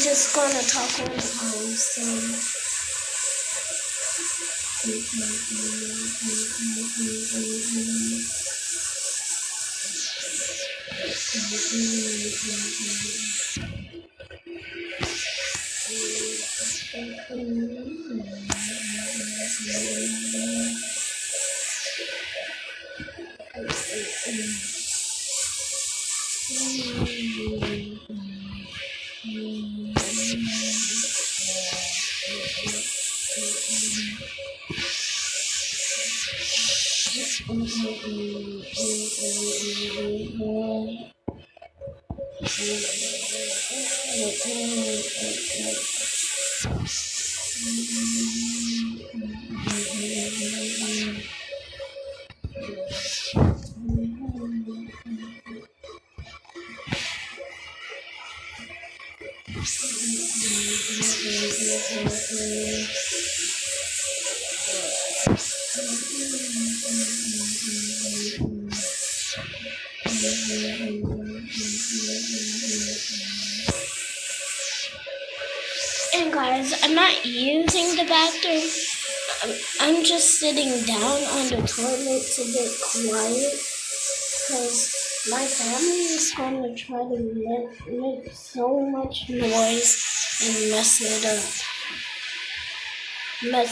just gonna talk one time, so. And guys, I'm not using the bathroom. I'm just sitting down on the toilet to get quiet because my family is going to try to make so much noise and mess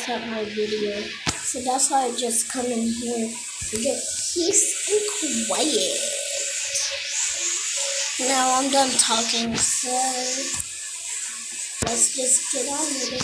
up my video. So that's why I just come in here to get peace and quiet. Now I'm done talking, so let's just get on with it.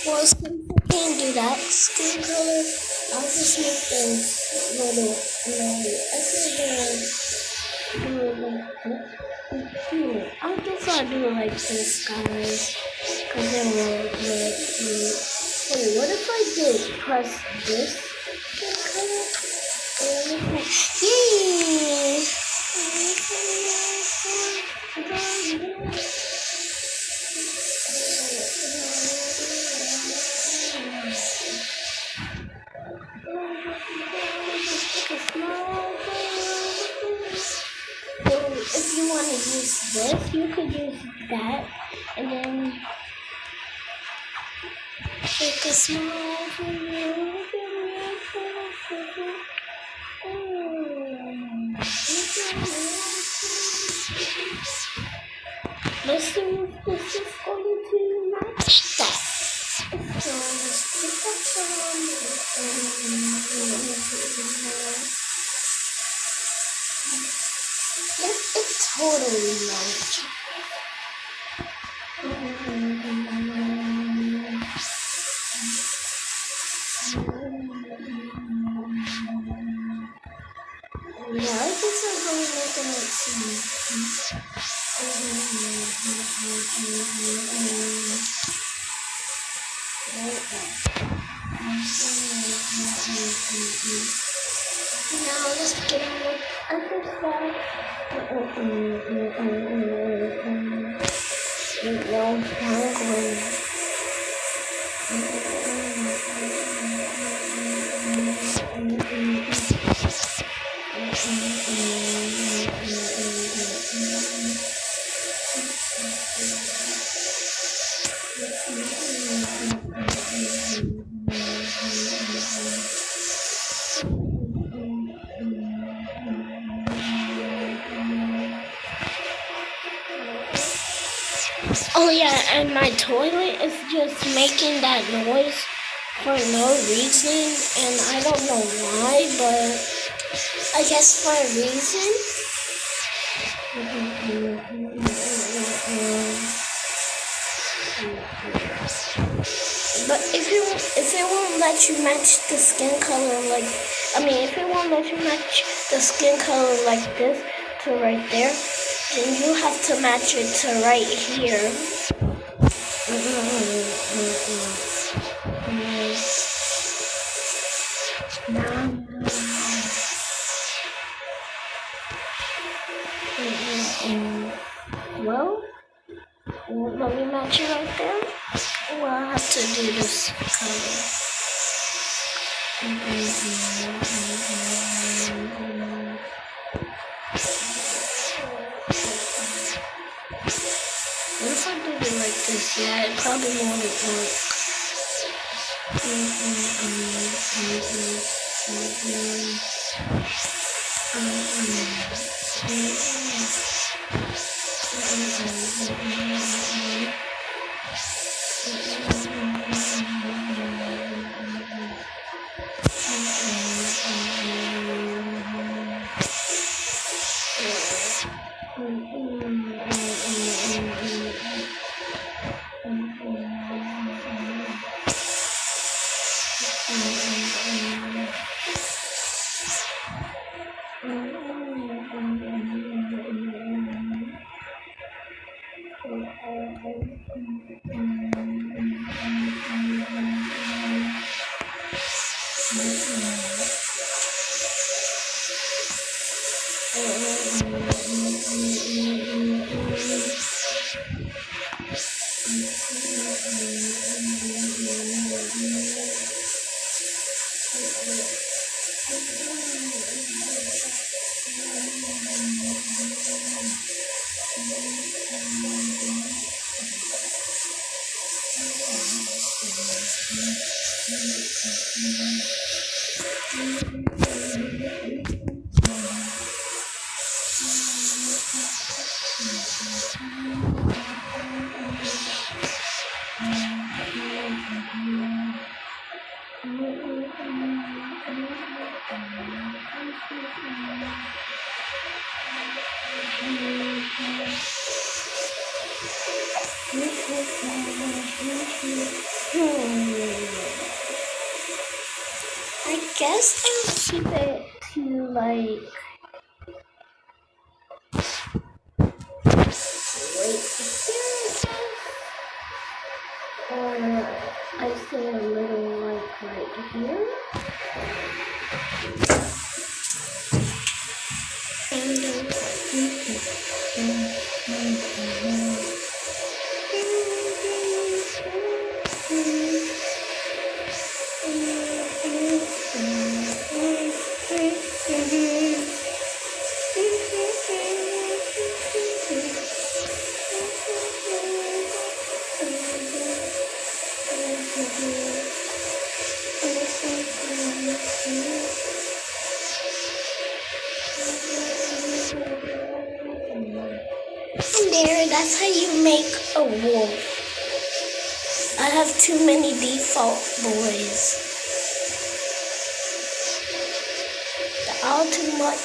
Well, since I can't do that skin color, I'll just make this little, I guess I'll do it like this, guys, because then we'll wait, what if I did press this skin color? Yay! If you want to use this, you could use that, and then take a small video. Let's see if this is going to match that. So let's put that on. Yes, it's totally matched. Yeah, I guess I'm going to make it see. Now let's get on with other side. Oh yeah, and my toilet is just making that noise for no reason, and I don't know why, but I guess for a reason. But if it won't let you match the skin color if it won't let you match the skin color like this to right there, then you have to match it to right here. Well, let me match it right there. Well, I have to do this color. What if I did it like this? Yeah, it probably won't work. I guess I'll keep it to like or I say a little like right here. There, that's how you make a wolf. I have too many default boys. They're all too much.